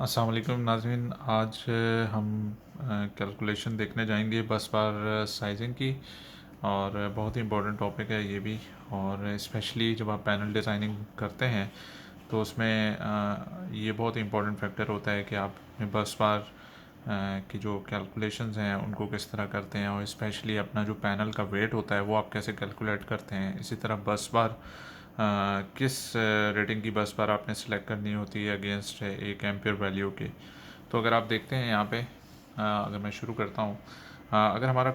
अस्सलाम वालेकुम नाज़रीन। आज हम कैलकुलेशन देखने जाएंगे बस बार साइजिंग की। और बहुत ही इम्पोर्टेंट टॉपिक है ये भी। और स्पेशली जब आप पैनल डिज़ाइनिंग करते हैं तो उसमें ये बहुत ही इम्पोर्टेंट फैक्टर होता है कि आप अपने बस बार की जो कैलकुलेशंस हैं उनको किस तरह करते हैं, और स्पेशली अपना जो पैनल का वेट होता है वो आप कैसे कैलकुलेट करते हैं। इसी तरह बस बार किस रेटिंग की बस बार आपने सेलेक्ट करनी होती है अगेंस्ट एक एम्पियर वैल्यू के। तो अगर आप देखते हैं यहाँ पे, अगर मैं शुरू करता हूँ, अगर हमारा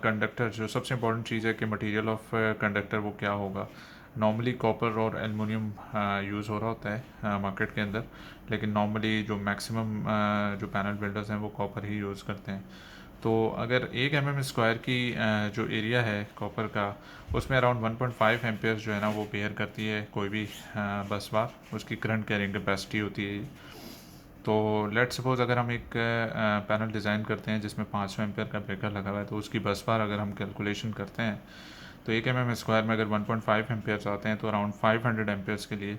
कंडक्टर, जो सबसे इम्पोर्टेंट चीज़ है कि मटेरियल ऑफ कंडक्टर वो क्या होगा। नॉर्मली कॉपर और एलुमिनियम यूज़ हो रहा होता है मार्केट के अंदर, लेकिन नॉर्मली जो मैक्सिमम जो पैनल बिल्डर्स हैं वो कॉपर ही यूज़ करते हैं। तो अगर 1 mm² की जो एरिया है कॉपर का, उसमें अराउंड 1.5 एम्पेयर जो है ना वो बेयर करती है कोई भी बस बार, उसकी करंट कैरिंग कैपेसिटी होती है ये। तो लेट सपोज अगर हम एक पैनल डिज़ाइन करते हैं जिसमें 500 एम्पेयर का ब्रेकर लगा हुआ है, तो उसकी बस बार अगर हम कैलकुलेशन करते हैं तो 1 mm² में अगर 1.5 एम्पेयर्स आते हैं तो अराउंड 500 एम्पेयर्स के लिए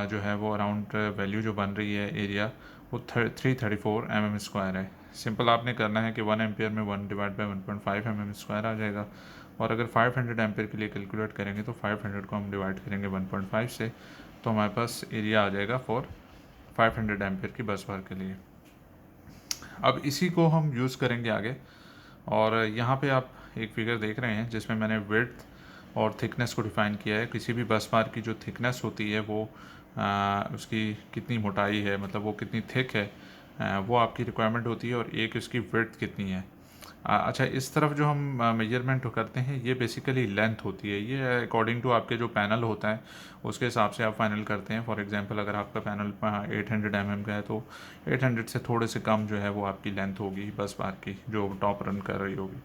जो है वो अराउंड वैल्यू जो बन रही है एरिया, वो 334 mm² है। सिंपल आपने करना है कि 1 एम्पेयर में 1/1.5 mm² आ जाएगा। और अगर 500 एम्पेयर के लिए कैलकुलेट करेंगे तो 500 को हम डिवाइड करेंगे 1.5 से, तो हमारे पास एरिया आ जाएगा फॉर 500 एम्पेयर की बस बार के लिए। अब इसी को हम यूज़ करेंगे आगे। और यहाँ पे आप एक फिगर देख रहे हैं जिसमें मैंने विड्थ और थिकनेस को डिफ़ाइन किया है। किसी भी बस बार की जो थिकनेस होती है वो उसकी कितनी मोटाई है, मतलब वो कितनी थिक है, वो आपकी रिक्वायरमेंट होती है, और एक उसकी विड्थ कितनी है। अच्छा, इस तरफ जो हम मेजरमेंट करते हैं ये बेसिकली लेंथ होती है। ये अकॉर्डिंग टू आपके जो पैनल होता है उसके हिसाब से आप फाइनल करते हैं। फॉर एग्जांपल अगर आपका पैनल 800 mm का है तो 800 से थोड़े से कम जो है वो आपकी लेंथ होगी बस बार की, जो टॉप रन कर रही होगी।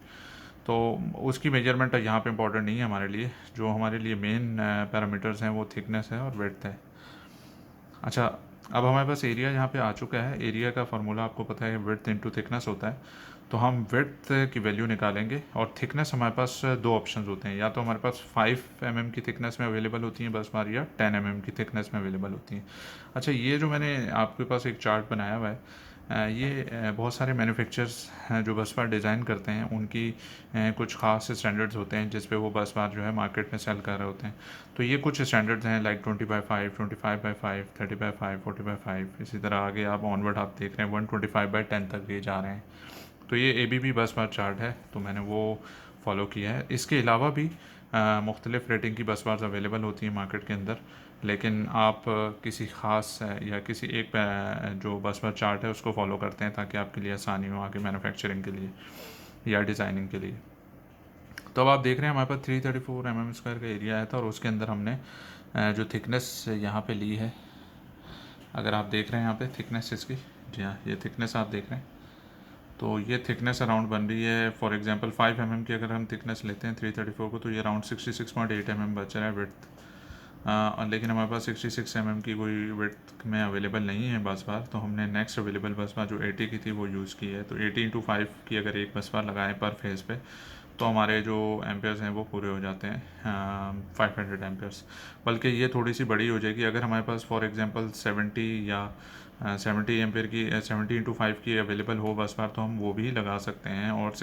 तो उसकी मेजरमेंट यहाँ पे इम्पोर्टेंट नहीं है हमारे लिए। जो हमारे लिए मेन पैरामीटर्स हैं वो थिकनेस है और विड्थ है। अच्छा, अब हमारे पास एरिया यहाँ पे आ चुका है। एरिया का फार्मूला आपको पता है, विड्थ इनटू थिकनेस होता है। तो हम विड्थ की वैल्यू निकालेंगे, और थिकनेस हमारे पास दो ऑप्शंस होते हैं। या तो हमारे पास 5 mm की थिकनेस में अवेलेबल होती हैं बस बार, या 10 mm की थिकनेस में अवेलेबल होती हैं। अच्छा, ये जो मैंने आपके पास एक चार्ट बनाया हुआ है, ये बहुत सारे मैन्युफैक्चरर्स हैं जो बस बार डिज़ाइन करते हैं, उनकी कुछ ख़ास स्टैंडर्ड्स होते हैं जिस पे वो बस बार जो है मार्केट में सेल कर रहे होते हैं। तो ये कुछ स्टैंडर्ड्स हैं लाइक 20/5, 25/5, 30/5, 40/5। इसी तरह आगे आप ऑनवर्ड आप देख रहे हैं 125/10 तक ये जा रहे हैं। तो ये ABB बस बार चार्ट है, तो मैंने वो फॉलो किया है। इसके अलावा भी मुख्तलिफ़ रेटिंग की बस बार्स अवेलेबल होती हैं मार्केट के अंदर, लेकिन आप किसी ख़ास या किसी एक जो बस बार चार्ट है उसको फॉलो करते हैं ताकि आपके लिए आसानी हो आगे मैन्युफैक्चरिंग के लिए या डिज़ाइनिंग के लिए। तो अब आप देख रहे हैं हमारे पास 334 mm² का एरिया आया था, और उसके अंदर हमने जो थिकनेस यहाँ पे ली है, अगर आप देख रहे हैं यहाँ पे थिकनेस इसकी, जी हाँ, ये थिकनेस आप देख रहे हैं। तो ये थिकनेस अराउंड बन रही है, फॉर एग्जांपल 5 mm की अगर हम थिकनेस लेते हैं 334 को, तो ये अराउंड 66.8 mm बच रहा है विड्थ। लेकिन हमारे पास 66 mm की कोई विड्थ में अवेलेबल नहीं है बस बार, तो हमने नेक्स्ट अवेलेबल बस बार जो 80 की थी वो यूज़ की है। तो 80/5 की अगर एक बस बार लगाएं पर फेज़ पे, तो हमारे जो एम्पेयर्स हैं वो पूरे हो जाते हैं 500 एम्पेयर्स। बल्कि ये थोड़ी सी बड़ी हो जाएगी अगर हमारे पास फॉर एग्जांपल 70 या 70 एम्पेयर की 70/5 की अवेलेबल हो बस बार, तो हम वो भी लगा सकते हैं। और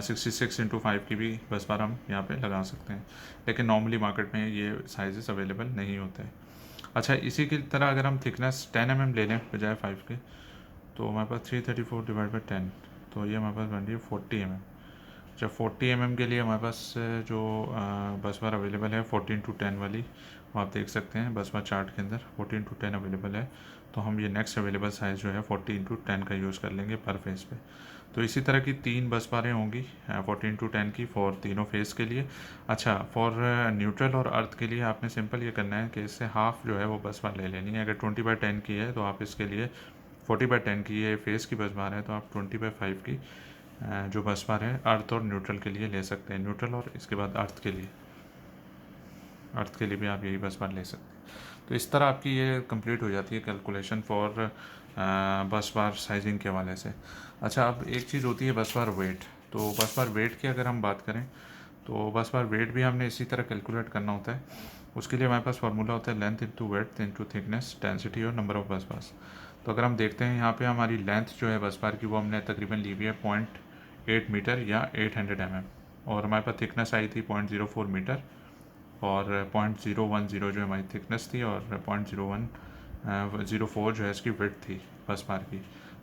66/5 की भी बस बार हम यहाँ पे लगा सकते हैं, लेकिन नॉर्मली मार्केट में ये साइजेस अवेलेबल नहीं होते। अच्छा, इसी की तरह अगर हम थिकनेस 10 mm ले लें बजाय 5 के, तो हमारे पास 334/10, तो ये हमारे पास बन रही है 40 mm। जब 40 mm के लिए हमारे पास जो बस बार अवेलेबल है 14/10 वाली, वो आप देख सकते हैं बस बार चार्ट के अंदर 14/10 अवेलेबल है। तो हम ये नेक्स्ट अवेलेबल साइज़ जो है 14/10 का यूज़ कर लेंगे पर फेज़ पे। तो इसी तरह की 3 बस बारें होंगी 14/10 की फॉर तीनों फेज़ के लिए। अच्छा, फॉर न्यूट्रल और अर्थ के लिए आपने सिंपल ये करना है कि इससे हाफ़ जो है वो बस बार ले लेनी है। अगर 20/10 की है तो आप इसके लिए 40/10 की ये फेज़ की बस बार है, तो आप 20/5 की जो बस बार है अर्थ और न्यूट्रल के लिए ले सकते हैं। न्यूट्रल और इसके बाद अर्थ के लिए भी आप यही बस बार ले सकते हैं। तो इस तरह आपकी ये कंप्लीट हो जाती है कैलकुलेशन फॉर बस बार साइजिंग के हवाले से। अच्छा, अब एक चीज़ होती है बस बार वेट। तो बस बार वेट की अगर हम बात करें तो बस बार वेट भी हमने इसी तरह कैलकुलेट करना होता है। उसके लिए हमारे पास फार्मूला होता है length into width into thickness density और नंबर ऑफ बस बार्स। तो अगर हम देखते हैं यहाँ पे हमारी लेंथ जो है बस बार की वो हमने तकरीबन ली हुई है 0.8 मीटर या 800 mm, और हमारे पास थिकनेस आई थी 0.04 मीटर, और 0.010 जो हमारी थिकनेस थी, और 0.0104 जो है इसकी विड्थ थी बस बार की,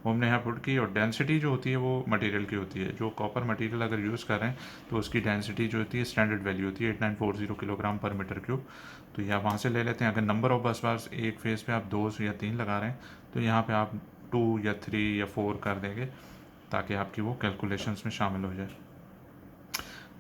वो हमने यहाँ पुट की। और डेंसिटी जो होती है वो मटेरियल की होती है। जो कॉपर मटेरियल अगर यूज़ कर रहे हैं तो उसकी डेंसिटी जो होती है स्टैंडर्ड वैल्यू होती है 8940 किलोग्राम पर मीटर क्यूब। तो यह वहाँ से ले लेते हैं। अगर नंबर ऑफ बस बार्स एक फेज़ पे आप 2 या 3 लगा रहे हैं तो यहाँ पे आप 2 या 3 या 4 कर देंगे ताकि आपकी वो कैलकुलेशंस में शामिल हो जाए।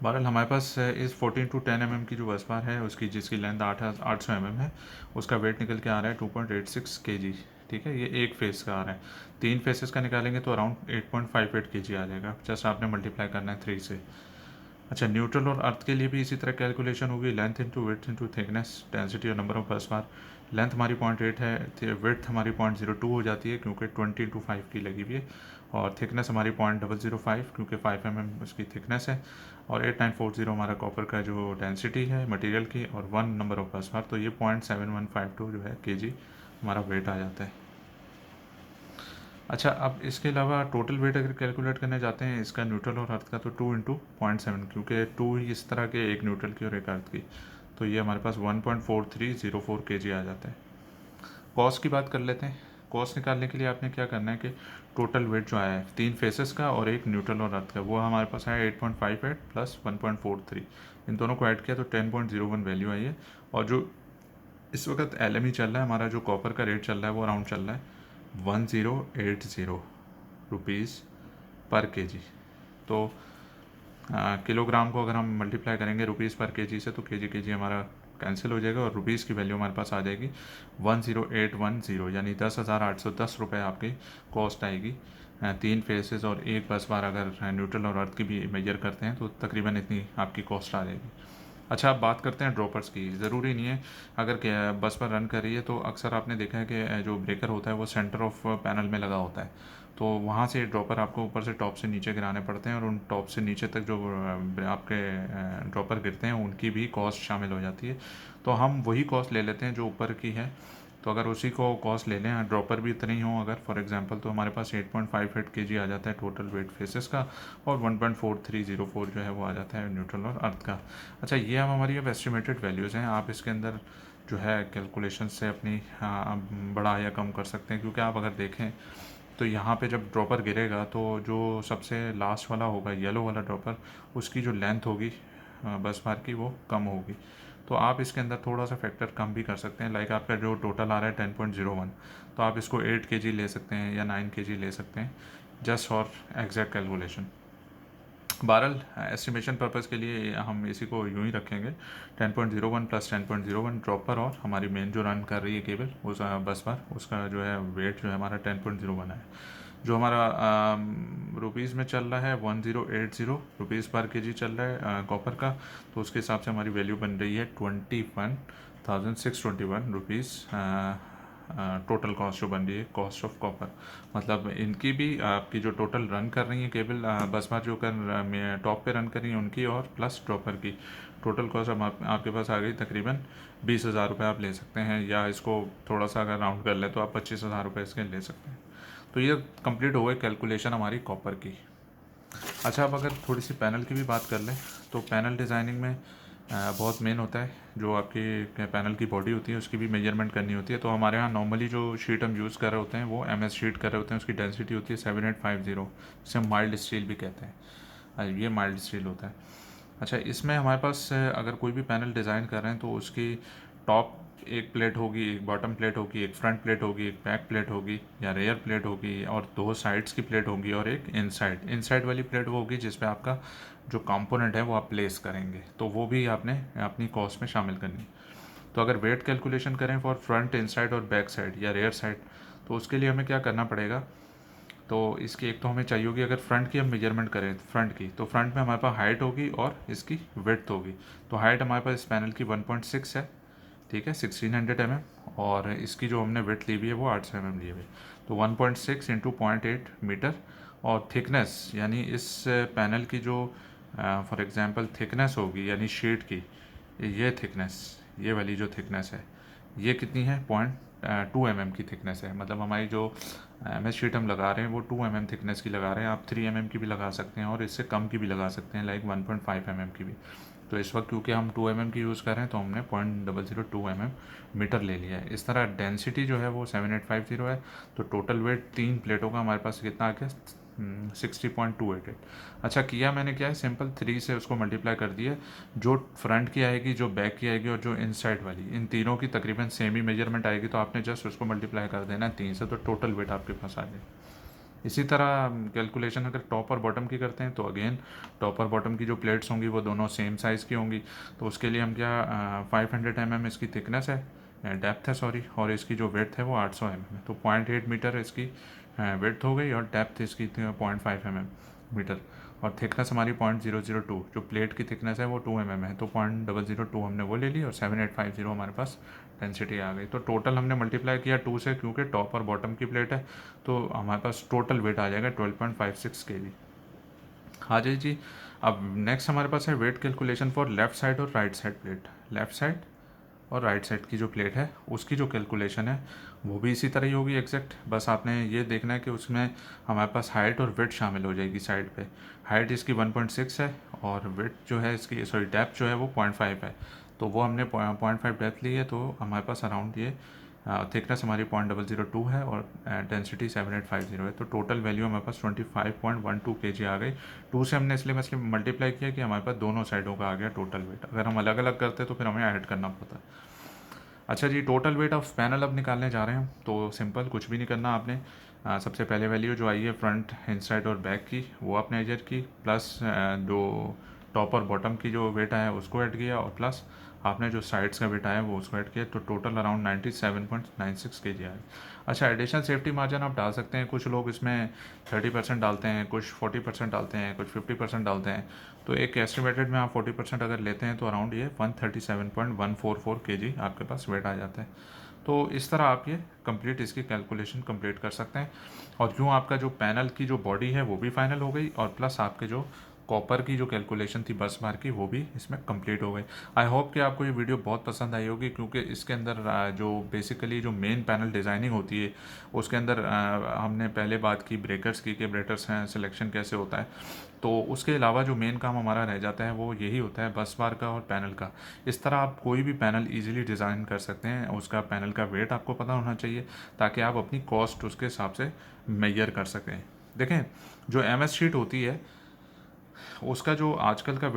बहरहाल हमारे पास इस 14 to 10 mm की जो बस बार है उसकी, जिसकी लेंथ 800 mm है, उसका वेट निकल के आ रहा है 2.86 kg। ठीक है, ये एक फेस का आ रहा है। 3 फेसेस का निकालेंगे तो अराउंड 8.58 kg आ जाएगा। जस्ट आपने मल्टीप्लाई करना है 3 से। अच्छा, न्यूट्रल और अर्थ के लिए भी इसी तरह कैलकुलेशन होगी, length into width into thickness density और नंबर ऑफ बस बार। लेंथ हमारी 0.8 है, विड्थ हमारी 0.02 हो जाती है क्योंकि 20 into 5 की लगी हुई है, और थिकनेस हमारी 0.005 क्योंकि 5 mm उसकी थिकनेस है, और 8940 हमारा कॉपर का जो डेंसिटी है मटेरियल की, और 1 नंबर ऑफ बस बार। तो ये 0.7152 जो है kg हमारा वेट आ जाता है। अच्छा, अब इसके अलावा टोटल वेट अगर कैलकुलेट करने जाते हैं इसका न्यूट्रल और अर्थ का, तो 2 इंटू 0.7, क्योंकि 2 ही इस तरह के, एक न्यूट्रल की और एक अर्थ की, तो ये हमारे पास 1.4304 kg आ जाता है। कॉस्ट की बात कर लेते हैं। कॉस्ट निकालने के लिए आपने क्या करना है कि टोटल वेट जो आया है 3 फेसेस का और एक न्यूट्रल और अर्थ का, वो हमारे पास आया 8.58 प्लस 1.43, इन दोनों को ऐड किया तो 10.01 वैल्यू आई है। और जो इस वक्त LME चल रहा है, हमारा जो कॉपर का रेट चल रहा है वो अराउंड चल रहा है 1080 रुपीज़ पर केजी। तो किलोग्राम को अगर हम मल्टीप्लाई करेंगे रुपीज़ पर केजी से तो केजी हमारा कैंसिल हो जाएगा, और रुपीज़ की वैल्यू हमारे पास आ जाएगी 10810, यानी 10,810 रुपये आपकी कॉस्ट आएगी। 3 फेसेस और एक बस बार अगर न्यूट्रल और अर्थ की भी मेजर करते हैं तो तकरीबन इतनी आपकी कॉस्ट आ जाएगी। अच्छा, अब बात करते हैं ड्रॉपर्स की। ज़रूरी नहीं है अगर बस पर रन कर रही है तो अक्सर आपने देखा है कि जो ब्रेकर होता है वो सेंटर ऑफ पैनल में लगा होता है, तो वहाँ से ड्रॉपर आपको ऊपर से टॉप से नीचे गिराने पड़ते हैं, और उन टॉप से नीचे तक जो आपके ड्रॉपर गिरते हैं उनकी भी कॉस्ट शामिल हो जाती है। तो हम वही कॉस्ट ले लेते हैं जो ऊपर की है। तो अगर उसी को कॉस्ट ले लें, ड्रॉपर भी इतने ही हों अगर फॉर एग्जांपल, तो हमारे पास 8.58 kg आ जाता है टोटल वेट फेसेस का, और 1.4304 जो है वो आ जाता है न्यूट्रल और अर्थ का। अच्छा, ये हम हमारी अब एस्टिमेटेड वैल्यूज़ हैं। आप इसके अंदर जो है कैलकुलेशन से अपनी बढ़ा या कम कर सकते हैं, क्योंकि आप अगर देखें तो यहाँ पे जब ड्रॉपर गिरेगा तो जो सबसे लास्ट वाला होगा येलो वाला ड्रॉपर, उसकी जो लेंथ होगी बस बार की वो कम होगी। तो आप इसके अंदर थोड़ा सा फैक्टर कम भी कर सकते हैं। लाइक आपका जो टोटल आ रहा है 10.01, तो आप इसको 8 kg ले सकते हैं या 9 kg ले सकते हैं, जस्ट फॉर एग्जैक्ट कैलकुलेशन। बहरहाल एस्टिमेशन पर्पज़ के लिए हम इसी को यूँ ही रखेंगे 10.01 प्लस 10.01 ड्रॉपर, और हमारी मेन जो रन कर रही है केबल उस बस बार, उसका जो है वेट जो है हमारा 10.01 है। जो हमारा रुपीज़ में चल रहा है 1080 रुपीज़ पर केजी चल रहा है कॉपर का, तो उसके हिसाब से हमारी वैल्यू बन रही है 21,621 रुपीज़ टोटल कॉस्ट जो बन रही है, कॉस्ट ऑफ कॉपर। मतलब इनकी भी, आपकी जो टोटल रन कर रही है केबल बस बार जो कर टॉप पे रन कर रही है उनकी, और प्लस ड्रॉपर की टोटल कॉस्ट अब आपके पास आ गई तकरीबन 20,000 रुपये आप ले सकते हैं, या इसको थोड़ा सा अगर राउंड कर लें तो आप 25,000 रुपये इसके ले सकते हैं। तो ये कंप्लीट हो गई कैलकुलेशन हमारी कॉपर की। अच्छा, अब अगर थोड़ी सी पैनल की भी बात कर लें तो पैनल डिज़ाइनिंग में बहुत मेन होता है, जो आपकी पैनल की बॉडी होती है उसकी भी मेजरमेंट करनी होती है। तो हमारे यहाँ नॉर्मली जो शीट हम यूज़ कर रहे होते हैं वो MS शीट कर रहे होते हैं, उसकी डेंसिटी होती है 7850, जिसे हम माइल्ड स्टील भी कहते हैं। ये माइल्ड स्टील होता है। अच्छा, इसमें हमारे पास अगर कोई भी पैनल डिज़ाइन कर रहे हैं तो उसकी टॉप एक प्लेट होगी, एक बॉटम प्लेट होगी, एक फ्रंट प्लेट होगी, एक बैक प्लेट होगी या रेयर प्लेट होगी, और 2 साइड्स की प्लेट होगी, और एक इनसाइड वाली प्लेट वो होगी जिस पे आपका जो कंपोनेंट है वो आप प्लेस करेंगे। तो वो भी आपने अपनी कॉस्ट में शामिल करनी। तो अगर वेट कैलकुलेशन करें फॉर फ्रंट, इनसाइड और बैक साइड या रेयर साइड, तो उसके लिए हमें क्या करना पड़ेगा। तो इसकी एक तो हमें चाहिए होगी, अगर फ्रंट की हम मेजरमेंट करें फ्रंट की, तो फ्रंट में हमारे पास हाइट होगी और इसकी विड्थ होगी। तो हाइट हमारे पास इस पैनल की 1.6 है, ठीक है, 1600 mm, और इसकी जो हमने विड्थ ली हुई है वो 800 mm ली हुई है। तो 1.6 इंटू 0.8 मीटर, और थिकनेस यानी इस पैनल की जो फॉर एग्जांपल थिकनेस होगी, यानी शीट की ये थिकनेस, ये वाली जो थिकनेस है ये कितनी है, 0.2 mm की थिकनेस है। मतलब हमारी जो MS शीट हम लगा रहे हैं वो 2 mm थिकनेस की लगा रहे हैं। आप 3 mm की भी लगा सकते हैं और इससे कम की भी लगा सकते हैं, लाइक 1.5 mm की भी। तो इस वक्त क्योंकि हम 2 mm की यूज़ कर रहे हैं तो हमने 0.002 mm मीटर ले लिया है। इस तरह डेंसिटी जो है वो 7850 है। तो टोटल वेट 3 प्लेटों का हमारे पास कितना आ गया, 60.288। अच्छा किया मैंने क्या है, सिंपल 3 से उसको मल्टीप्लाई कर दिया। जो फ्रंट की आएगी, जो बैक की आएगी और जो इनसाइड वाली, इन तीनों की तकरीबन सेम ही मेजरमेंट आएगी। तो आपने जस्ट उसको मल्टीप्लाई कर देना 3 से, तो टोटल वेट आपके पास आ जाए। इसी तरह कैलकुलेशन अगर टॉप और बॉटम की करते हैं तो अगेन टॉप और बॉटम की जो प्लेट्स होंगी वो दोनों सेम साइज़ की होंगी। तो उसके लिए हम क्या, 500 mm इसकी थिकनेस है, डेप्थ है सॉरी, और इसकी जो वेड्थ है वो 800 mm है। तो 0.8 मीटर इसकी वेड्थ हो गई और डेप्थ इसकी 0.5 mm मीटर, और थिकनेस हमारी 0.002, जो प्लेट की थिकनेस है वो 2 mm है। तो 0.002 हमने वो ले ली और 7850 हमारे पास डेंसिटी आ गई। तो टोटल हमने मल्टीप्लाई किया 2 से, क्योंकि टॉप और बॉटम की प्लेट है। तो हमारे पास टोटल वेट आ जाएगा 12.56 kg। हाँ जी जी। अब नेक्स्ट हमारे पास है weight calculation for left side और right side plate. Left side और राइट साइड की जो प्लेट है उसकी जो कैलकुलेशन है वो भी इसी तरह ही होगी एग्जैक्ट। बस आपने ये देखना है कि उसमें हमारे पास हाइट और वेट शामिल हो जाएगी साइड पे। हाइट इसकी 1.6 है और वेट जो है इसकी, सॉरी डेप्थ जो है वो 0.5 है। तो वो हमने 0.5 डेप्थ ली है। तो हमारे पास अराउंड ये थिकनेस हमारी 0.002 है और डेंसिटी 7850 है। तो टोटल वैल्यू हमारे पास 25.12 kg आ गई। 2 से हमने इसलिए मल्टीप्लाई किया कि हमारे पास दोनों साइडों का आ गया टोटल वेट। अगर हम अलग अलग करते तो फिर हमें ऐड करना पड़ता। अच्छा जी, टोटल वेट ऑफ पैनल अब निकालने जा रहे हैं। तो सिंपल, कुछ भी नहीं करना आपने। सबसे पहले वैल्यू जो आई है फ्रंट, इनसाइड और बैक की, वो आपने एड की, प्लस जो टॉप और बॉटम की जो वेट आया उसको ऐड किया, और प्लस आपने जो साइड्स का वेट आया वो उसको ऐड किया। तो टोटल अराउंड 97.96 kg आया। अच्छा, एडिशनल सेफ्टी मार्जिन आप डाल सकते हैं। कुछ लोग इसमें 30% डालते हैं, कुछ 40% डालते हैं, कुछ 50% डालते हैं। तो एक एस्टिमेटेड में आप 40% अगर लेते हैं तो अराउंड ये 137.144 kg आपके पास वेट आ जाता है। तो इस तरह आप ये कंप्लीट इसकी कैलकुलेशन कंप्लीट कर सकते हैं। और यूँ आपका जो पैनल की जो बॉडी है वो भी फाइनल हो गई, और प्लस आपके जो कॉपर की जो कैलकुलेशन थी बस बार की वो भी इसमें कंप्लीट हो गई। आई होप कि आपको ये वीडियो बहुत पसंद आई होगी, क्योंकि इसके अंदर जो बेसिकली जो मेन पैनल डिज़ाइनिंग होती है उसके अंदर हमने पहले बात की ब्रेकर्स की, कि ब्रेकर्स हैं सिलेक्शन कैसे होता है। तो उसके अलावा जो मेन काम हमारा रह जाता है वो यही होता है बस बार का और पैनल का। इस तरह आप कोई भी पैनल इजीली डिज़ाइन कर सकते हैं। उसका पैनल का वेट आपको पता होना चाहिए ताकि आप अपनी कॉस्ट उसके हिसाब से मेजर कर सकें। देखें, जो MS शीट होती है उसका जो आजकल का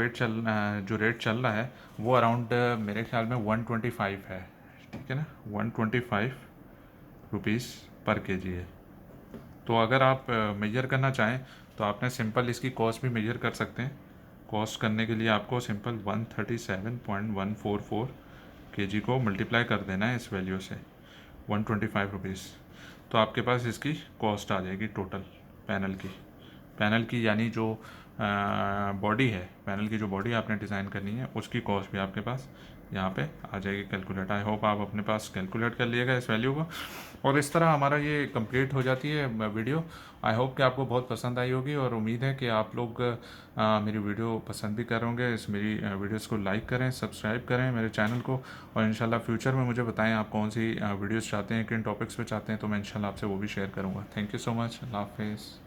जो रेट चल रहा है वो अराउंड मेरे ख्याल में 125 है। ठीक है ना, 125 रुपीज़ पर kg है। तो अगर आप मेजर करना चाहें तो आपने सिंपल इसकी कॉस्ट भी मेजर कर सकते हैं। कॉस्ट करने के लिए आपको सिंपल 137.144 kg को मल्टीप्लाई कर देना है इस वैल्यू से, 125 रुपीज़। तो आपके पास इसकी कॉस्ट आ जाएगी टोटल पैनल की यानी जो बॉडी है, पैनल की जो बॉडी आपने डिज़ाइन करनी है उसकी कॉस्ट भी आपके पास यहाँ पे आ जाएगी कैलकुलेट। आई होप आप अपने पास कैलकुलेट कर लिएगा इस वैल्यू को, और इस तरह हमारा ये कंप्लीट हो जाती है वीडियो। आई होप कि आपको बहुत पसंद आई होगी, और उम्मीद है कि आप लोग मेरी वीडियो पसंद भी करोगे। मेरी वीडियोस को लाइक करें, सब्सक्राइब करें मेरे चैनल को, और इंशाल्लाह फ्यूचर में मुझे बताएं आप कौन सी वीडियोस चाहते हैं, किन टॉपिक्स पे चाहते हैं, तो मैं इंशाल्लाह आपसे वो भी शेयर करूँगा। Thank you so much. अल्लाह हाफिज़।